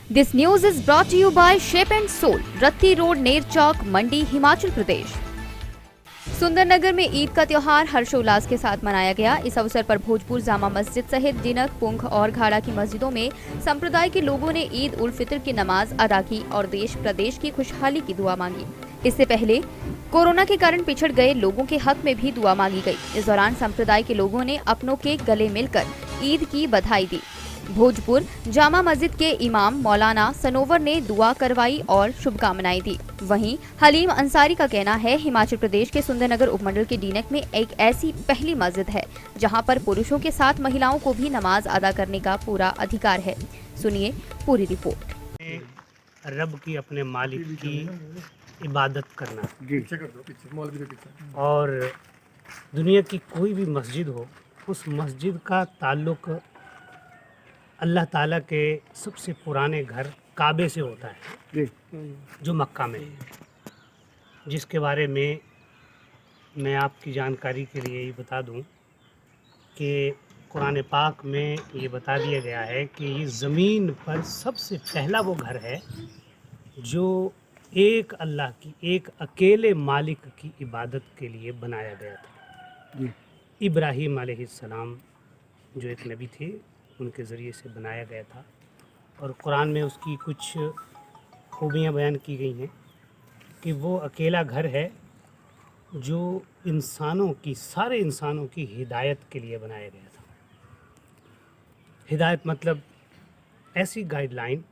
This news is brought to you by Shape and Soul, रत्ती road, नेर चौक, मंडी, हिमाचल प्रदेश। सुंदरनगर में ईद का त्योहार हर्षोल्लास के साथ मनाया गया। इस अवसर पर भोजपुर जामा मस्जिद सहित दिनक, पुंख और घाड़ा की मस्जिदों में संप्रदाय के लोगों ने ईद उल फितर की नमाज अदा की और देश प्रदेश की खुशहाली की दुआ मांगी। इससे पहले कोरोना के कारण पिछड़ गए लोगों के हक में भी दुआ मांगी गई। इस दौरान संप्रदाय के लोगों ने अपनों के गले मिलकर ईद की बधाई दी। भोजपुर जामा मस्जिद के इमाम मौलाना सनोवर ने दुआ करवाई और शुभकामनाएं दी। वहीं हलीम अंसारी का कहना है, हिमाचल प्रदेश के सुंदरनगर उपमंडल के डीनक में एक ऐसी पहली मस्जिद है जहां पर पुरुषों के साथ महिलाओं को भी नमाज अदा करने का पूरा अधिकार है। सुनिए पूरी रिपोर्ट। रब की, अपने मालिक की इबादत करना और दुनिया की कोई भी मस्जिद हो, उस मस्जिद का ताल्लुक अल्लाह ताला के सबसे पुराने घर काबे से होता है, जो मक्का में, जिसके बारे में मैं आपकी जानकारी के लिए ये बता दूं कि कुरान पाक में ये बता दिया गया है कि ये ज़मीन पर सबसे पहला वो घर है जो एक अल्लाह की, एक अकेले मालिक की इबादत के लिए बनाया गया था। इब्राहीम अलैहिस्सलाम जो एक नबी थे, उनके ज़रिए से बनाया गया था और कुरान में उसकी कुछ खूबियाँ बयान की गई हैं कि वो अकेला घर है जो इंसानों की, सारे इंसानों की हिदायत के लिए बनाया गया था। हिदायत मतलब ऐसी गाइडलाइन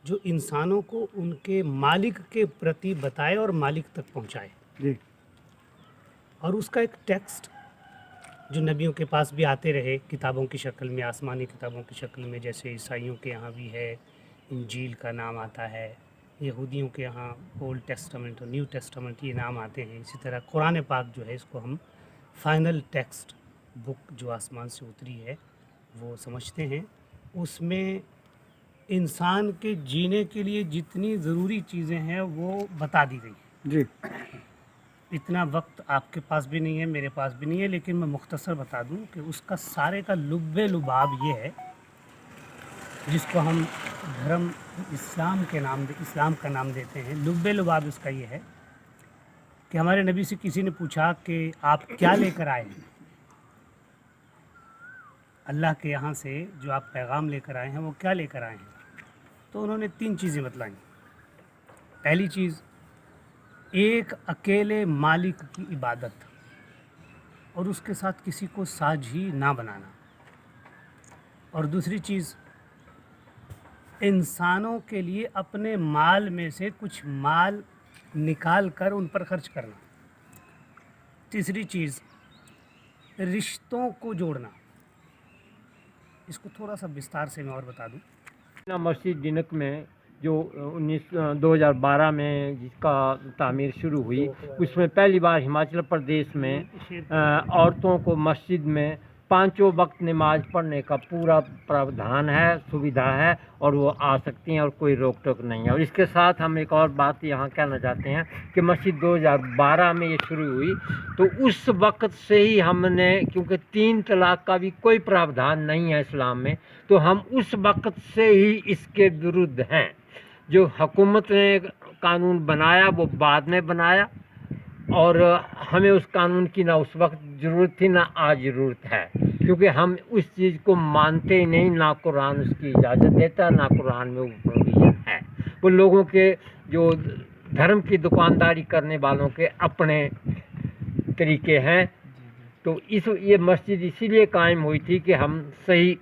जो इंसानों को उनके मालिक के प्रति बताए और मालिक तक पहुंचाए। और उसका एक टेक्स्ट जो नबियों के पास भी आते रहे किताबों की शक्ल में, आसमानी किताबों की शक्ल में, जैसे ईसाइयों के यहाँ भी है, इंजील का नाम आता है, यहूदियों के यहाँ ओल्ड टेस्टामेंट और न्यू टेस्टामेंट ये नाम आते हैं। इसी तरह कुरान पाक जो है, इसको हम फाइनल टेक्स्ट बुक जो आसमान से उतरी है वो समझते हैं। उसमें इंसान के जीने के लिए जितनी ज़रूरी चीज़ें हैं वो बता दी गई जी। इतना वक्त आपके पास भी नहीं है, मेरे पास भी नहीं है, लेकिन मैं मुख्तसर बता दूं कि उसका सारे का लुब्बे लुबाब ये है, जिसको हम धर्म इस्लाम का नाम देते हैं। लुब्बे लुबाब इसका ये है कि हमारे नबी से किसी ने पूछा कि आप क्या लेकर आए हैं, अल्लाह के यहाँ से जो आप पैगाम लेकर आए हैं वो क्या लेकर आए हैं। तो उन्होंने 3 चीज़ें बतलाई। पहली चीज़, एक अकेले मालिक की इबादत और उसके साथ किसी को साझी ना बनाना। और दूसरी चीज़, इंसानों के लिए अपने माल में से कुछ माल निकाल कर उन पर खर्च करना। तीसरी चीज़, रिश्तों को जोड़ना। इसको थोड़ा सा विस्तार से मैं और बता दूं। मस्जिद दिनक में जो 2012 में जिसका तामीर शुरू हुई, उसमें पहली बार हिमाचल प्रदेश में औरतों को मस्जिद में 5 वक्त नमाज पढ़ने का पूरा प्रावधान है, सुविधा है और वो आ सकती हैं और कोई रोक टोक नहीं है। और इसके साथ हम एक और बात यहाँ कहना चाहते हैं कि मस्जिद 2012 में ये शुरू हुई तो उस वक्त से ही हमने, क्योंकि 3 तलाक का भी कोई प्रावधान नहीं है इस्लाम में, तो हम उस वक्त से ही इसके विरुद्ध हैं। जो हुकूमत ने कानून बनाया वो बाद में बनाया और हमें उस कानून की ना उस वक्त ज़रूरत थी ना आज ज़रूरत है, क्योंकि हम उस चीज़ को मानते ही नहीं, ना कुरान उसकी इजाज़त देता, ना कुरान में वो प्रोविज़न है। वो लोगों के जो धर्म की दुकानदारी करने वालों के अपने तरीके हैं। तो ये मस्जिद इसीलिए कायम हुई थी कि हम सही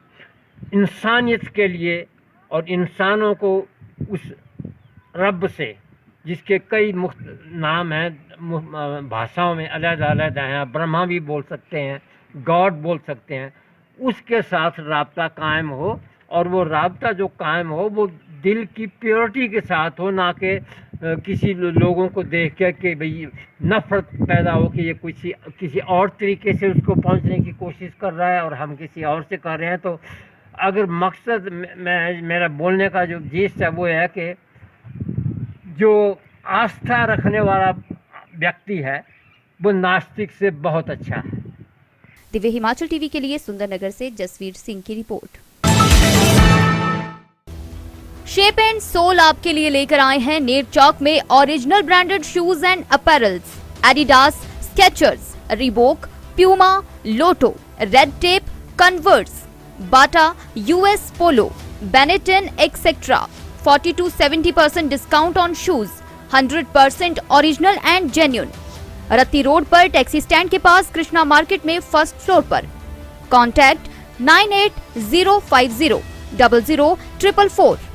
इंसानियत के लिए और इंसानों को उस रब से, जिसके कई नाम हैं, भाषाओं में अलग-अलग हैं, ब्रह्मा भी बोल सकते हैं, गॉड बोल सकते हैं, उसके साथ राब्ता कायम हो और वो राब्ता जो कायम हो वो दिल की प्योरिटी के साथ हो, ना कि किसी लोगों को देख के कि भाई नफ़रत पैदा हो कि ये किसी और तरीके से उसको पहुंचने की कोशिश कर रहा है और हम किसी और से कर रहे हैं। तो अगर मकसद मेरा बोलने का जो जीस्ट है वो है कि जो आस्था रखने वाला व्यक्ति है वो नास्तिक से बहुत अच्छा है। दिव्य हिमाचल टीवी के लिए सुंदरनगर से जसवीर सिंह की रिपोर्ट। शेप एंड सोल आपके लिए लेकर आए हैं नेर चौक में original branded shoes and apparels, Adidas, Skechers, Reebok, Puma, Lotte, red tape, converse, Bata, US Polo, Benetton etcetera. 40 to 70% discount on shoes, 100% original and genuine. रत्ती रोड पर टैक्सी स्टैंड के पास Krishna market में फर्स्ट फ्लोर पर. Contact 980500004444.